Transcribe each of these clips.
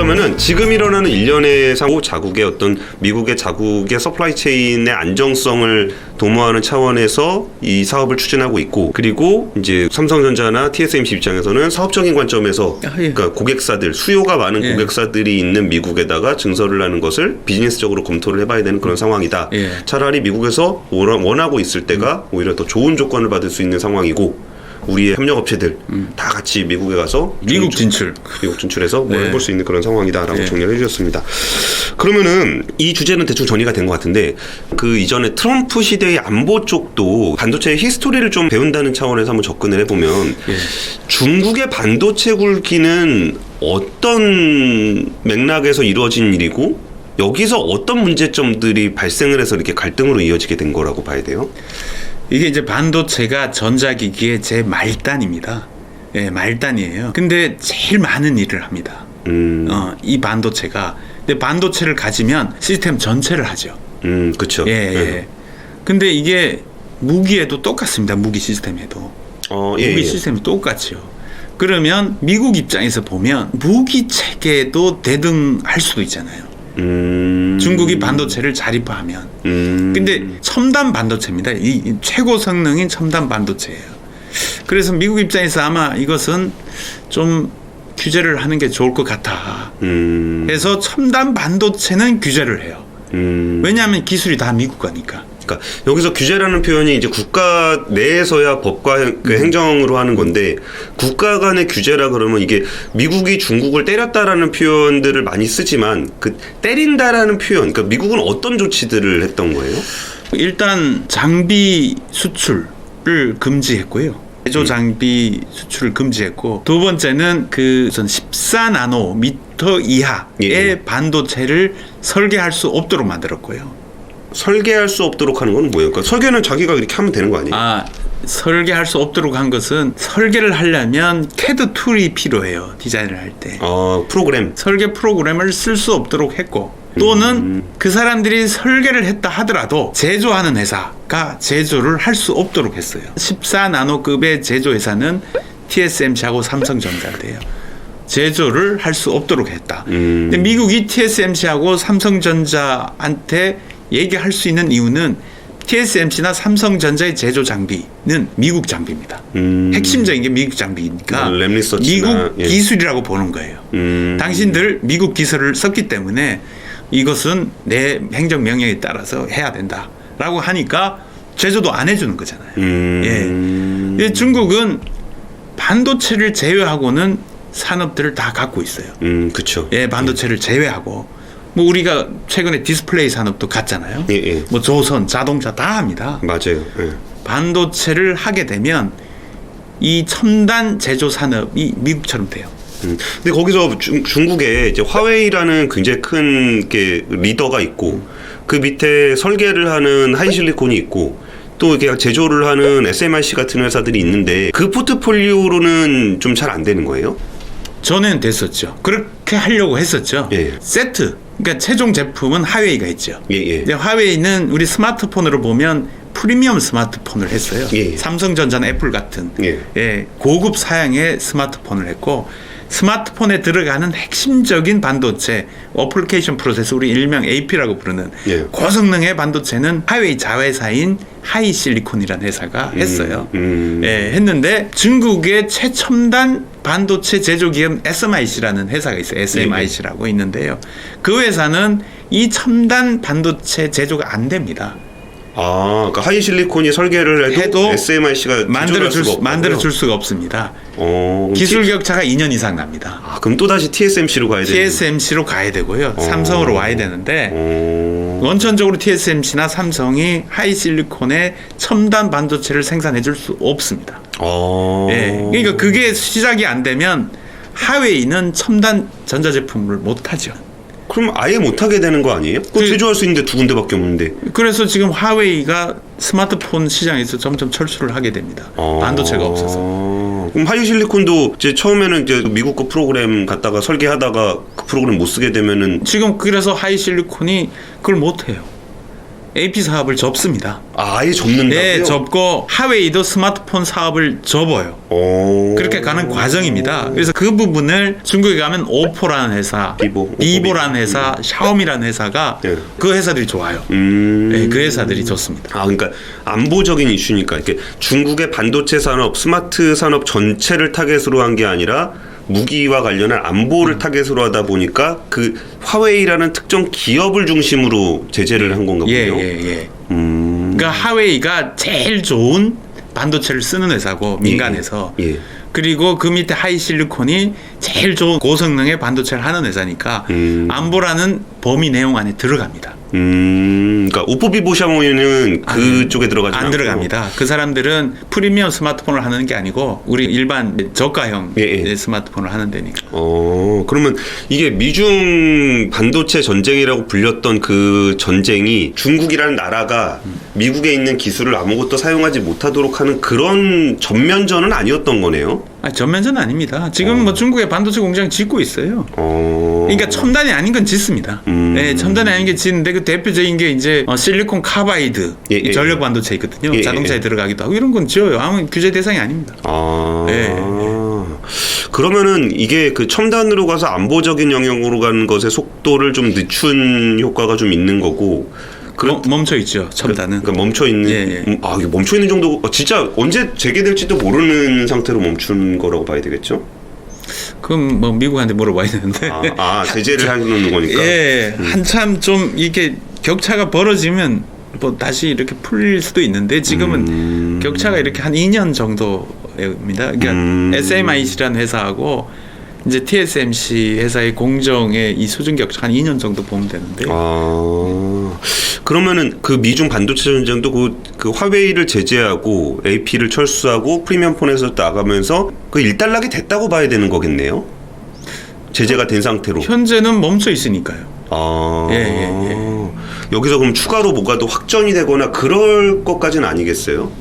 그러면은 지금 일어나는 일련의 사고 자국의 어떤 미국의 자국의 서플라이 체인의 안정성을 도모하는 차원에서 이 사업을 추진하고 있고, 그리고 이제 삼성전자나 TSMC 입장에서는 사업적인 관점에서 그러니까 고객사들, 수요가 많은 고객사들이 있는 미국에다가 증설을 하는 것을 비즈니스적으로 검토를 해봐야 되는 그런 상황이다. 차라리 미국에서 원하고 있을 때가 오히려 더 좋은 조건을 받을 수 있는 상황이고, 우리의 협력업체들 다 같이 미국에 가서 미국 진출해서 뭘 해볼 수 있는 그런 상황이다라고 정리를 해주셨습니다. 그러면은 이 주제는 대충 정리가 된 것 같은데, 그 이전에 트럼프 시대의 안보 쪽도 반도체의 히스토리를 좀 배운다는 차원에서 한번 접근을 해보면 중국의 반도체 굴기는 어떤 맥락에서 이루어진 일이고, 여기서 어떤 문제점들이 발생을 해서 이렇게 갈등으로 이어지게 된 거라고 봐야 돼요? 이게 이제 반도체가 전자기기의 제 말단입니다. 말단이에요. 근데 제일 많은 일을 합니다. 이 반도체가. 근데 반도체를 가지면 시스템 전체를 하죠. 그렇죠. 근데 이게 무기에도 똑같습니다. 무기 시스템에도. 무기 시스템이 똑같죠. 그러면 미국 입장에서 보면 무기 체계도 대등할 수도 있잖아요. 중국이 반도체를 자립화하면. 근데 첨단 반도체입니다. 이 최고 성능인 첨단 반도체예요. 그래서 미국 입장에서 아마 이것은 좀 규제를 하는 게 좋을 것 같아. 그래서 첨단 반도체는 규제를 해요. 왜냐하면 기술이 다 미국 거니까. 그러니까 여기서 규제라는 표현이 이제 국가 내에서야 법과 그 행정으로 하는 건데, 국가 간의 규제라 그러면 이게 미국이 중국을 때렸다라는 표현들을 많이 쓰지만, 그 때린다라는 표현, 그러니까 미국은 어떤 조치들을 했던 거예요? 일단 장비 수출을 금지했고요. 제조 장비 수출을 금지했고, 두 번째는 그 14나노미터 이하의 반도체를 설계할 수 없도록 만들었고요. 설계할 수 없도록 하는 건 뭐예요? 그러니까 설계는 자기가 이렇게 하면 되는 거 아니에요? 설계할 수 없도록 한 것은, 설계를 하려면 CAD 툴이 필요해요. 디자인을 할 때. 프로그램. 설계 프로그램을 쓸 수 없도록 했고, 또는 그 사람들이 설계를 했다 하더라도 제조하는 회사가 제조를 할 수 없도록 했어요. 14나노급의 제조 회사는 TSMC하고 삼성전자인데요. 제조를 할 수 없도록 했다. 근데 미국이 TSMC하고 삼성전자한테 얘기할 수 있는 이유는 TSMC나 삼성전자의 제조 장비는 미국 장비입니다. 핵심적인 게 미국 장비니까 미국 기술이라고 보는 거예요. 당신들 미국 기술을 썼기 때문에 이것은 내 행정명령에 따라서 해야 된다라고 하니까 제조도 안 해주는 거잖아요. 중국은 반도체를 제외하고는 산업들을 다 갖고 있어요. 그렇죠. 반도체를 제외하고. 뭐 우리가 최근에 디스플레이 산업도 갔잖아요. 뭐 조선, 자동차 다 합니다. 맞아요. 반도체를 하게 되면 이 첨단 제조 산업이 미국처럼 돼요. 근데 거기서 중국에 이제 화웨이라는 굉장히 큰 게 리더가 있고, 그 밑에 설계를 하는 하이실리콘이 있고, 또 이렇게 제조를 하는 SMIC 같은 회사들이 있는데, 그 포트폴리오로는 좀 잘 안 되는 거예요? 전에는 됐었죠. 그렇게 하려고 했었죠. 세트. 그러니까 최종 제품은 화웨이가 있죠. 근데 화웨이는 우리 스마트폰으로 보면 프리미엄 스마트폰을 했어요. 삼성전자나 애플 같은 고급 사양의 스마트폰을 했고, 스마트폰에 들어가는 핵심적인 반도체, 어플리케이션 프로세서, 우리 일명 AP라고 부르는 고성능의 반도체는 화웨이 자회사인 하이실리콘이라는 회사가 했어요. 했는데 중국의 최첨단 반도체 제조기업 SMIC라는 회사가 있어요. SMIC라고 있는데요. 그 회사는 이 첨단 반도체 제조가 안 됩니다. 그러니까 하이실리콘이 설계를 해도 SMIC가 만들어줄 수가 없습니다. 기술 격차가 2년 이상 납니다. 그럼 또다시 TSMC로 가야 되는 TSMC로 가야 되고요. 삼성으로 와야 되는데, 원천적으로 TSMC나 삼성이 하이실리콘의 첨단 반도체를 생산해 줄 수 없습니다. 그러니까 그게 시작이 안 되면 화웨이는 첨단 전자제품을 못 하죠. 그럼 아예 못하게 되는 거 아니에요? 제조할 수 있는데 두 군데밖에 없는데. 그래서 지금 화웨이가 스마트폰 시장에서 점점 철수를 하게 됩니다. 반도체가 없어서. 그럼 하이실리콘도 이제 처음에는 이제 미국 거 프로그램 갖다가 설계하다가 그 프로그램 못 쓰게 되면은, 지금 그래서 하이실리콘이 그걸 못 해요. AP 사업을 접습니다. 아예 접는다고요? 네, 접고 하웨이도 스마트폰 사업을 접어요. 그렇게 가는 과정입니다. 그래서 그 부분을 중국에 가면 오포라는 회사, 비보라는 회사, 샤오미라는 회사가 네. 그 회사들이 좋아요. 네, 그 회사들이 좋습니다. 아, 그러니까 안보적인 이슈니까 이렇게 중국의 반도체 산업, 스마트 산업 전체를 타겟으로 한 게 아니라 무기와 관련한 안보를 타겟으로 하다 보니까 그 화웨이라는 특정 기업을 중심으로 제재를 한 건가 보네요. 예. 그러니까 하웨이가 제일 좋은 반도체를 쓰는 회사고 민간에서. 예. 그리고 그 밑에 하이실리콘이 제일 좋은 고성능의 반도체를 하는 회사니까 안보라는 범위 내용 안에 들어갑니다. 그러니까 오포비보 샤오미는 그쪽에 들어가지 안 들어갑니다. 그 사람들은 프리미엄 스마트폰을 하는 게 아니고 우리 일반 저가형 스마트폰을 하는 데니까. 그러면 이게 미중 반도체 전쟁이라고 불렸던 그 전쟁이 중국이라는 나라가 미국에 있는 기술을 아무것도 사용하지 못하도록 하는 그런 전면전은 아니었던 거네요. 전면전 아닙니다. 지금 뭐 중국의 반도체 공장 짓고 있어요. 그러니까 첨단이 아닌 건 짓습니다. 네, 첨단이 아닌 게 짓는데 그 대표적인 게 이제 실리콘 카바이드 전력 반도체거든요. 자동차에 들어가기도 하고 이런 건 지어요. 아무 규제 대상이 아닙니다. 네. 그러면은 이게 그 첨단으로 가서 안보적인 영역으로 가는 것의 속도를 좀 늦춘 효과가 좀 있는 거고. 멈춰 있죠. 첨단은. 그러니까 멈춰 있는. 이게 멈춰 있는 정도. 진짜 언제 재개될지도 모르는 상태로 멈춘 거라고 봐야 되겠죠? 그럼 뭐 미국한테 물어봐야 되는데. 제재를 하는 거니까. 한참 좀 이게 격차가 벌어지면 뭐 다시 이렇게 풀릴 수도 있는데 지금은 격차가 이렇게 한 2년 정도입니다. 그러니까 SMIC라는 회사하고 이제 TSMC 회사의 공정의 이 수준 격차 한 2년 정도 보면 되는데. 그러면은 그 미중 반도체 전쟁도 그 화웨이를 제재하고 AP를 철수하고 프리미엄 폰에서 나가면서 그 일단락이 됐다고 봐야 되는 거겠네요. 제재가 된 상태로. 현재는 멈춰 있으니까요. 여기서 그럼 추가로 뭐가 더 확전이 되거나 그럴 것까지는 아니겠어요?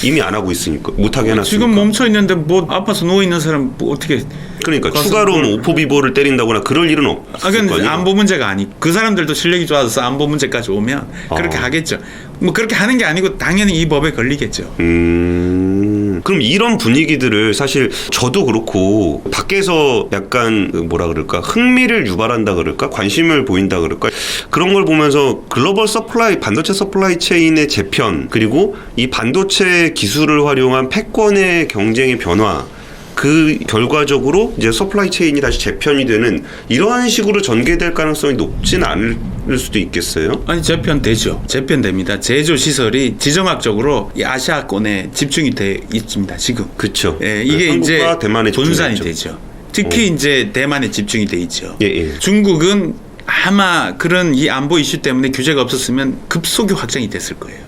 이미 안 하고 있으니까 못하게 해놨으니까. 지금 멈춰 있는데 뭐 아파서 누워 있는 사람 뭐 어떻게? 그러니까 추가로 뭐 오포비보를 때린다거나 그럴 일은 없을 거 아니에요. 안보 문제가 아니. 그 사람들도 실력이 좋아서 안보 문제까지 오면 그렇게 하겠죠. 뭐 그렇게 하는 게 아니고 당연히 이 법에 걸리겠죠. 그럼 이런 분위기들을 사실 저도 그렇고 밖에서 약간 뭐라 그럴까 흥미를 유발한다 그럴까 관심을 보인다 그럴까 그런 걸 보면서 글로벌 서플라이 반도체 서플라이 체인의 재편 그리고 이 반도체 기술을 활용한 패권의 경쟁의 변화 그 결과적으로 이제 서플라이 체인이 다시 재편이 되는 이러한 식으로 전개될 가능성이 높지는 않을 수도 있겠어요? 아니 재편되죠. 재편됩니다. 제조 시설이 지정학적으로 이 아시아권에 집중이 돼 있습니다. 지금. 그렇죠. 이게 이제 대만에 분산이 되죠. 특히 이제 대만에 집중이 돼 있죠. 예. 중국은 아마 그런 이 안보 이슈 때문에 규제가 없었으면 급속히 확장이 됐을 거예요.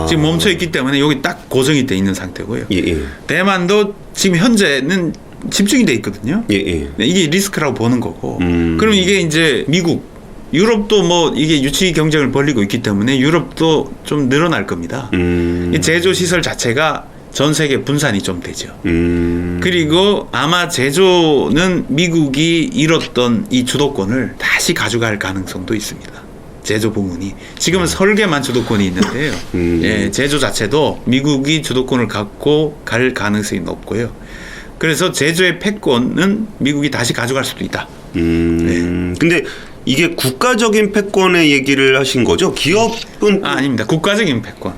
지금 멈춰 있기 때문에 여기 딱 고정이 돼 있는 상태고요. 대만도 지금 현재는 집중이 돼 있거든요. 이게 리스크라고 보는 거고. 그럼 이게 이제 미국, 유럽도 뭐 이게 유치 경쟁을 벌이고 있기 때문에 유럽도 좀 늘어날 겁니다. 이 제조 시설 자체가 전 세계 분산이 좀 되죠. 그리고 아마 제조는 미국이 잃었던 이 주도권을 다시 가져갈 가능성도 있습니다. 제조 부문이 지금은 설계만 주도권이 있는데요. 제조 자체도 미국이 주도권을 갖고 갈 가능성이 높고요. 그래서 제조의 패권은 미국이 다시 가져갈 수도 있다. 근데 이게 국가적인 패권의 얘기를 하신 거죠? 기업은 아닙니다. 국가적인 패권.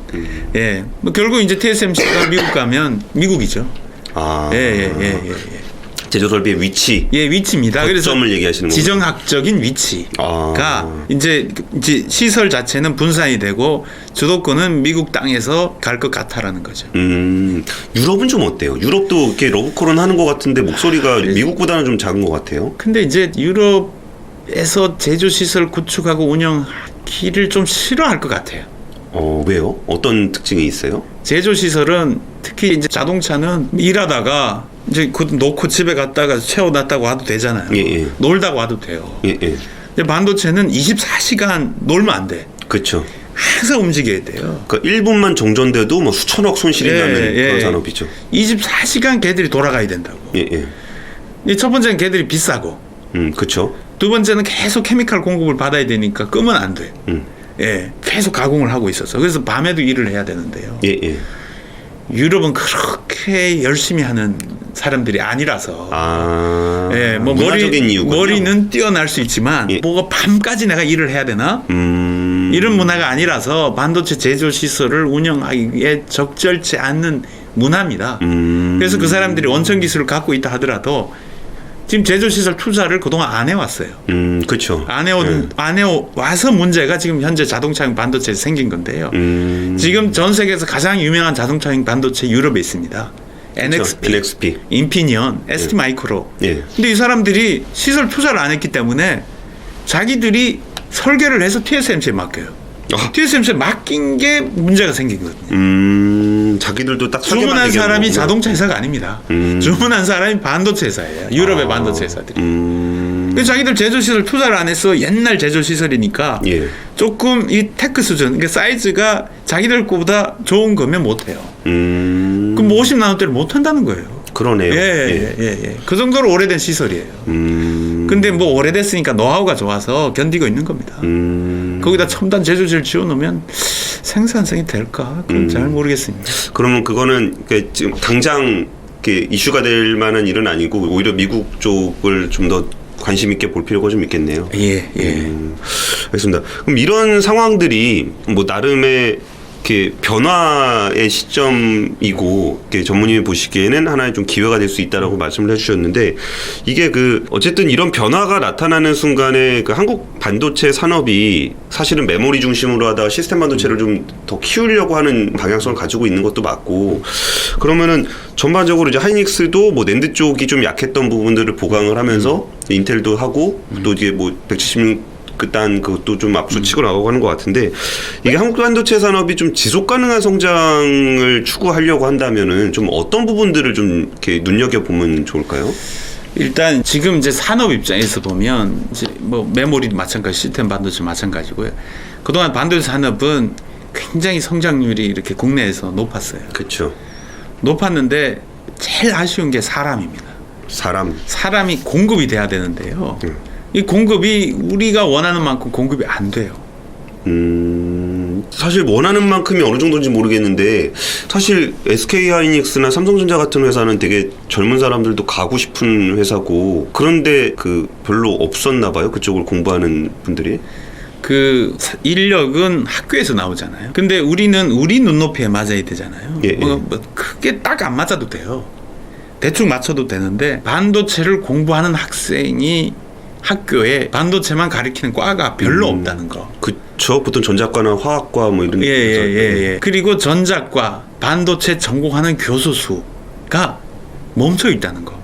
뭐 결국 이제 TSMC가 미국 가면 미국이죠. 제조 설비의 위치. 위치입니다. 그래서 얘기하시는 지정학적인 위치가 이제 시설 자체는 분산이 되고 주도권은 미국 땅에서 갈 것 같다라는 거죠. 유럽은 좀 어때요? 유럽도 이렇게 러브콜은 하는 것 같은데 목소리가 미국보다는 좀 작은 것 같아요. 근데 이제 유럽에서 제조 시설 구축하고 운영하기를 좀 싫어할 것 같아요. 왜요? 어떤 특징이 있어요? 제조 시설은 특히 이제 자동차는 일하다가 이제 그 놓고 집에 갔다가 채워놨다고 와도 되잖아요. 놀다가 와도 돼요. 근데 반도체는 24시간 놀면 안 돼. 그렇죠. 항상 움직여야 돼요. 그러니까 1분만 정전돼도 뭐 수천억 손실이 나는 그런 산업이죠. 24시간 걔들이 돌아가야 된다고. 첫 번째는 걔들이 비싸고. 그렇죠. 두 번째는 계속 케미칼 공급을 받아야 되니까 끄면 안 돼. 예, 계속 가공을 하고 있었어. 그래서 밤에도 일을 해야 되는데요. 예, 예. 유럽은 그렇게 열심히 하는 사람들이 아니라서. 예, 뭐 문화적인 이유군요. 머리는 뛰어날 수 있지만 예. 뭐가 밤까지 내가 일을 해야 되나? 이런 문화가 아니라서 반도체 제조 시설을 운영하기에 적절치 않는 문화입니다. 그래서 그 사람들이 원천 기술을 갖고 있다 하더라도 지금 제조 시설 투자를 그동안 안 해왔어요. 그렇죠. 안 해와서 문제가 지금 현재 자동차용 반도체에서 생긴 건데요. 지금 전 세계에서 가장 유명한 자동차용 반도체 유럽에 있습니다. NXP, 인피니언, ST 마이크로. 예. 근데 이 사람들이 시설 투자를 안 했기 때문에 자기들이 설계를 해서 TSMC에 맡겨요. TSMC에 맡긴 게 문제가 생긴 거거든요. 자기들도 딱 주문한 사람이 거구나. 자동차 회사가 아닙니다. 주문한 사람이 반도체 회사예요. 유럽의 반도체 회사들이. 그래서 자기들 제조시설 투자를 안 해서 옛날 제조시설이니까 예. 조금 이 테크 수준, 그러니까 사이즈가 자기들 거보다 좋은 거면 못해요. 그럼 50나노대를 못한다는 거예요. 그러네요. 예. 그 정도로 오래된 시설이에요. 근데 뭐 오래됐으니까 노하우가 좋아서 견디고 있는 겁니다. 거기다 첨단 제조실 지어놓으면 생산성이 될까? 그건 잘 모르겠습니다. 그러면 그거는 지금 당장 이렇게 이슈가 될 만한 일은 아니고 오히려 미국 쪽을 좀 더 관심 있게 볼 필요가 좀 있겠네요. 예. 알겠습니다. 그럼 이런 상황들이 뭐 나름의 이렇게 변화의 시점이고 이렇게 전무님이 보시기에는 하나의 좀 기회가 될 수 있다라고 말씀을 해주셨는데 이게 어쨌든 이런 변화가 나타나는 순간에 한국 반도체 산업이 사실은 메모리 중심으로 하다가 시스템 반도체를 좀 더 키우려고 하는 방향성을 가지고 있는 것도 맞고 그러면은 전반적으로 이제 하이닉스도 뭐 낸드 쪽이 좀 약했던 부분들을 보강을 하면서 인텔도 하고 또 이제 뭐 176 그딴 그것도 좀 앞서치고 나가고 하는 것 같은데 이게 한국 반도체 산업이 좀 지속 가능한 성장을 추구하려고 한다면은 좀 어떤 부분들을 좀 이렇게 눈여겨 보면 좋을까요? 일단 지금 이제 산업 입장에서 보면 이제 뭐 메모리도 마찬가지, 시스템 반도체 마찬가지고요. 그동안 반도체 산업은 굉장히 성장률이 이렇게 국내에서 높았어요. 그렇죠. 높았는데 제일 아쉬운 게 사람입니다. 사람이 공급이 돼야 되는데요. 이 공급이 우리가 원하는 만큼 공급이 안 돼요. 사실 원하는 만큼이 어느 정도인지 모르겠는데 사실 SK 하이닉스나 삼성전자 같은 회사는 되게 젊은 사람들도 가고 싶은 회사고 그런데 별로 없었나 봐요. 그쪽을 공부하는 분들이. 그 인력은 학교에서 나오잖아요. 근데 우리는 우리 눈높이에 맞아야 되잖아요. 예. 뭐 크게 딱 안 맞아도 돼요. 대충 맞춰도 되는데 반도체를 공부하는 학생이 학교에 반도체만 가르치는 과가 별로 없다는 거. 그쵸. 보통 전자과나 화학과 뭐 이런. 예. 그리고 전자과 반도체 전공하는 교수 수가 멈춰 있다는 거.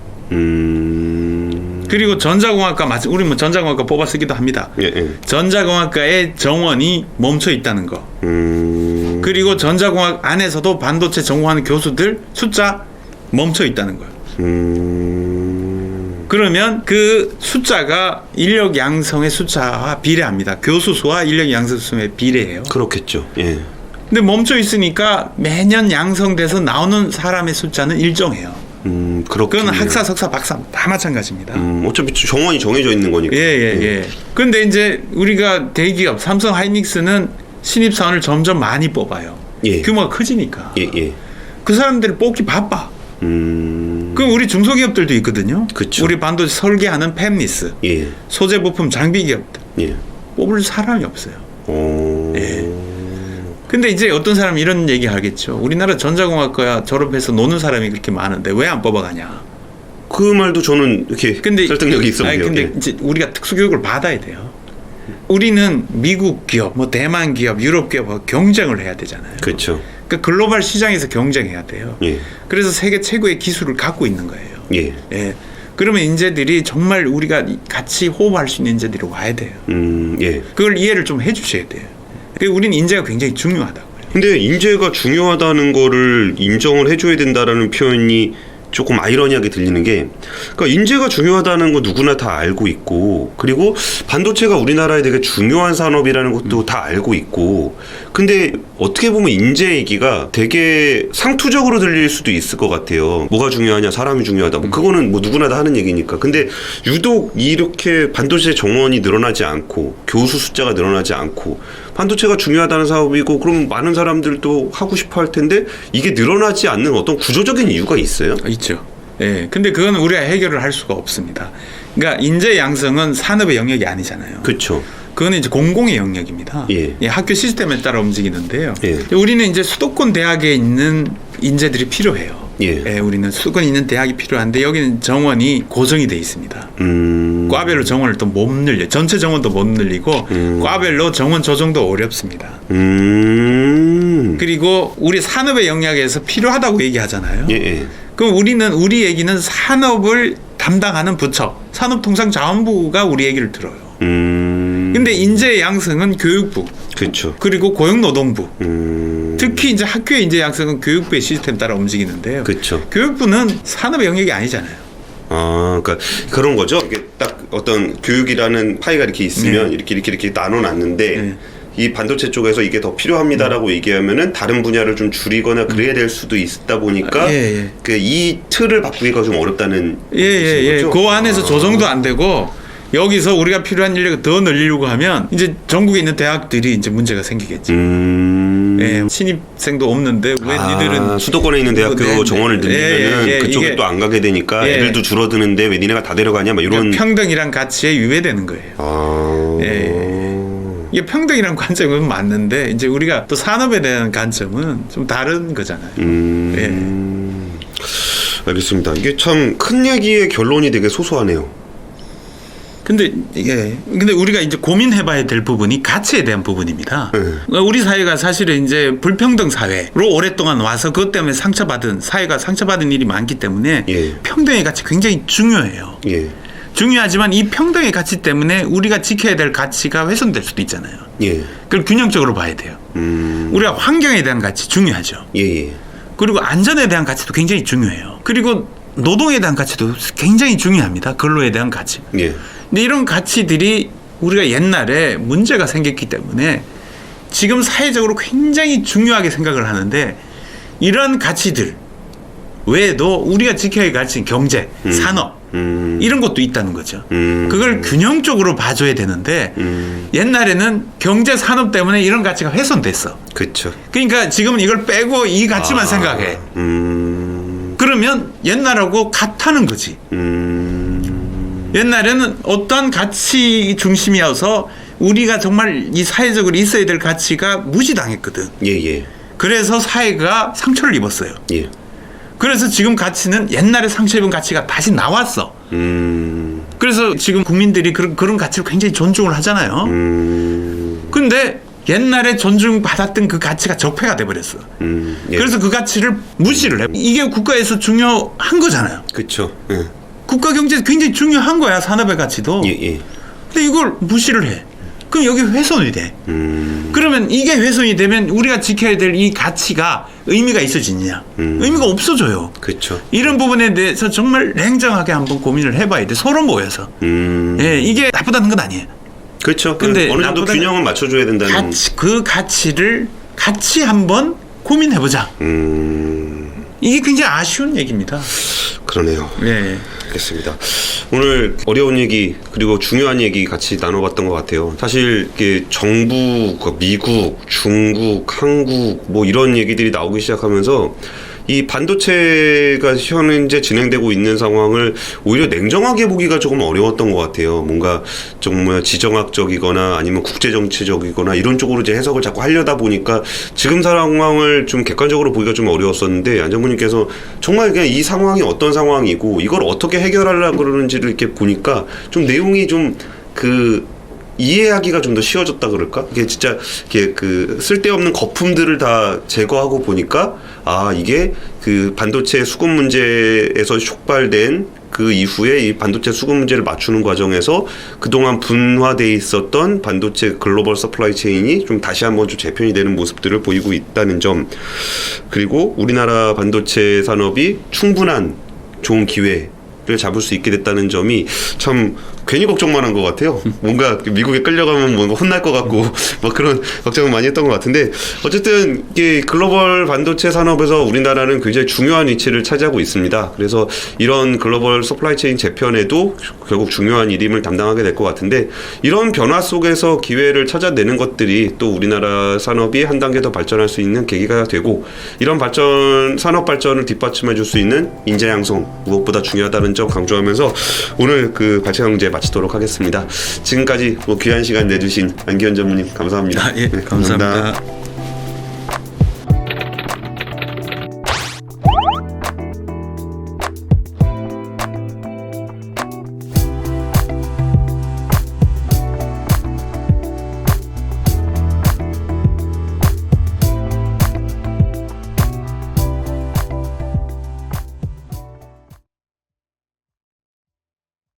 그리고 전자공학과 우리 뭐 전자공학과 뽑아 쓰기도 합니다. 예. 전자공학과의 정원이 멈춰 있다는 거. 그리고 전자공학 안에서도 반도체 전공하는 교수들 숫자 멈춰 있다는 거예요. 그러면 그 숫자가 인력 양성의 숫자와 비례합니다. 교수 수와 인력 양성 수의 비례해요. 그렇겠죠. 예. 근데 멈춰 있으니까 매년 양성돼서 나오는 사람의 숫자는 일정해요. 그렇군요. 그건 학사, 석사, 박사 다 마찬가지입니다. 어차피 정원이 정해져 있는 거니까. 예. 근데 이제 우리가 대기업 삼성 하이닉스는 신입사원을 점점 많이 뽑아요. 예. 규모가 커지니까. 예. 그 사람들을 뽑기 바빠. 그럼 우리 중소기업들도 있거든요. 그쵸. 우리 반도체 설계하는 팹리스, 예. 소재 부품 장비 기업들 예. 뽑을 사람이 없어요. 오. 예. 근데 이제 어떤 사람이 이런 얘기 하겠죠. 우리나라 전자공학과 졸업해서 노는 사람이 그렇게 많은데 왜 안 뽑아가냐. 그 말도 저는 이렇게 설득력이 있어 보여요. 근데 예. 이제 우리가 특수교육을 받아야 돼요. 우리는 미국 기업, 뭐 대만 기업, 유럽 기업하고 경쟁을 해야 되잖아요. 그렇죠. 그러니까 글로벌 시장에서 경쟁해야 돼요. 예. 그래서 세계 최고의 기술을 갖고 있는 거예요. 예. 그러면 인재들이 정말 우리가 같이 호흡할 수 있는 인재들이 와야 돼요. 예. 그걸 이해를 좀 해주셔야 돼요. 우리는 인재가 굉장히 중요하다고요. 근데 인재가 중요하다는 거를 인정을 해줘야 된다라는 표현이 조금 아이러니하게 들리는 게, 그러니까 인재가 중요하다는 거 누구나 다 알고 있고, 그리고 반도체가 우리나라에 되게 중요한 산업이라는 것도 다 알고 있고, 근데 어떻게 보면 인재 얘기가 되게 상투적으로 들릴 수도 있을 것 같아요. 뭐가 중요하냐, 사람이 중요하다. 뭐 그거는 뭐 누구나 다 하는 얘기니까. 근데 유독 이렇게 반도체 정원이 늘어나지 않고 교수 숫자가 늘어나지 않고 반도체가 중요하다는 사업이고 그럼 많은 사람들도 하고 싶어 할 텐데 이게 늘어나지 않는 어떤 구조적인 이유가 있어요? 있죠. 예. 근데 그건 우리가 해결을 할 수가 없습니다. 그러니까 인재 양성은 산업의 영역이 아니잖아요. 그렇죠. 그거는 이제 공공의 영역입니다. 예. 예, 학교 시스템에 따라 움직이는데요. 예. 우리는 이제 수도권 대학에 있는 인재들이 필요해요. 예. 우리는 수도권에 있는 대학이 필요한데 여기는 정원이 고정이 돼 있습니다. 과별로 정원을 또 못 늘려, 전체 정원도 못 늘리고 과별로 정원 조정도 어렵습니다. 그리고 우리 산업의 영역에서 필요하다고 얘기하잖아요. 예. 그럼 우리 얘기는 산업을 담당하는 부처, 산업통상자원부가 우리 얘기를 들어요. 근데 인재 양성은 교육부, 그렇죠. 그리고 고용노동부. 특히 이제 학교의 인재 양성은 교육부의 시스템 따라 움직이는데요. 그렇죠. 교육부는 산업의 영역이 아니잖아요. 아, 그러니까 그런 거죠. 이게 딱 어떤 교육이라는 파이가 이렇게 있으면 네. 이렇게 나눠놨는데 네. 이 반도체 쪽에서 이게 더 필요합니다라고 얘기하면은 다른 분야를 좀 줄이거나 그래야 될 수도 있다 보니까 그 이 틀을 바꾸기가 좀 어렵다는 거죠. 그 안에서 아. 조정도 안 되고 여기서 우리가 필요한 인력을 더 늘리려고 하면 이제 전국에 있는 대학들이 이제 문제가 생기겠죠. 신입생도 없는데 왜 니들은 수도권에 있는 대학교 정원을 늘리면은 그쪽에 또 안 가게 되니까 애들도 줄어드는데 왜 니네가 다 데려가냐 막 이런 평등이란 가치에 위배되는 거예요. 이게 평등이란 관점은 맞는데 이제 우리가 또 산업에 대한 관점은 좀 다른 거잖아요. 알겠습니다. 이게 참 큰 얘기의 결론이 되게 소소하네요. 근데 우리가 이제 고민해봐야 될 부분이 가치에 대한 부분입니다. 그러니까 우리 사회가 사실은 이제 불평등 사회로 오랫동안 와서 그것 때문에 사회가 상처받은 일이 많기 때문에 평등의 가치 굉장히 중요해요. 중요하지만 이 평등의 가치 때문에 우리가 지켜야 될 가치가 훼손될 수도 있잖아요. 그걸 균형적으로 봐야 돼요. 우리가 환경에 대한 가치 중요하죠. 그리고 안전에 대한 가치도 굉장히 중요해요. 그리고 노동에 대한 가치도 굉장히 중요합니다. 근로에 대한 가치. 근데 이런 가치들이 우리가 옛날에 문제가 생겼기 때문에 지금 사회적으로 굉장히 중요하게 생각을 하는데 이런 가치들 외에도 우리가 지켜야 할 가치는 경제, 산업 이런 것도 있다는 거죠. 그걸 균형적으로 봐줘야 되는데 옛날에는 경제, 산업 때문에 이런 가치가 훼손됐어. 그렇죠. 그러니까 지금은 이걸 빼고 이 가치만 생각해. 그러면 옛날하고 같다는 거지. 옛날에는 어떤 가치 중심이어서 우리가 정말 이 사회적으로 있어야 될 가치가 무시당했거든. 그래서 사회가 상처를 입었어요. 그래서 지금 가치는 옛날에 상처 입은 가치가 다시 나왔어. 그래서 지금 국민들이 그런 가치를 굉장히 존중을 하잖아요. 근데 옛날에 존중받았던 그 가치가 적폐가 돼버렸어. 그래서 그 가치를 무시를 해. 이게 국가에서 중요한 거잖아요. 그렇죠. 국가 경제 굉장히 중요한 거야, 산업의 가치도. 근데 이걸 무시를 해. 그럼 여기 훼손이 돼. 그러면 이게 훼손이 되면 우리가 지켜야 될 이 가치가 의미가 있어지느냐? 의미가 없어져요. 그렇죠. 이런 부분에 대해서 정말 냉정하게 한번 고민을 해봐야 돼. 서로 모여서. 이게 나쁘다는 건 아니에요. 그렇죠. 근데 어느 정도 균형은 맞춰줘야 된다는. 그 가치를 같이 한번 고민해보자. 이게 굉장히 아쉬운 얘기입니다. 그러네요. 알겠습니다. 오늘 어려운 얘기 그리고 중요한 얘기 같이 나눠봤던 것 같아요. 사실 이게 정부, 미국, 중국, 한국 뭐 이런 얘기들이 나오기 시작하면서 이 반도체가 현재 진행되고 있는 상황을 오히려 냉정하게 보기가 조금 어려웠던 것 같아요. 뭔가 정말 지정학적이거나 아니면 국제정치적이거나 이런 쪽으로 이제 해석을 자꾸 하려다 보니까 지금 상황을 좀 객관적으로 보기가 좀 어려웠었는데 안 장군님께서 정말 그냥 이 상황이 어떤 상황이고 이걸 어떻게 해결하려고 그러는지를 이렇게 보니까 좀 내용이 좀 이해하기가 좀 더 쉬워졌다 그럴까? 이게 진짜 이게 그 쓸데없는 거품들을 다 제거하고 보니까 이게 그 반도체 수급 문제에서 촉발된 그 이후에 이 반도체 수급 문제를 맞추는 과정에서 그동안 분화돼 있었던 반도체 글로벌 서플라이 체인이 좀 다시 한번 좀 재편이 되는 모습들을 보이고 있다는 점, 그리고 우리나라 반도체 산업이 충분한 좋은 기회를 잡을 수 있게 됐다는 점이 참 괜히 걱정만 한 것 같아요. 뭔가 미국에 끌려가면 뭔가 혼날 것 같고 막 그런 걱정을 많이 했던 것 같은데 어쨌든 이게 글로벌 반도체 산업에서 우리나라는 굉장히 중요한 위치를 차지하고 있습니다. 그래서 이런 글로벌 서플라이 체인 재편에도 결국 중요한 일임을 담당하게 될 것 같은데 이런 변화 속에서 기회를 찾아내는 것들이 또 우리나라 산업이 한 단계 더 발전할 수 있는 계기가 되고 이런 산업 발전을 뒷받침해 줄 수 있는 인재 양성 무엇보다 중요하다는 점 강조하면서 오늘 그 발췌경제 마치도록 하겠습니다. 지금까지 귀한 시간 내주신 안기현 전무님 감사합니다. 예, 감사합니다.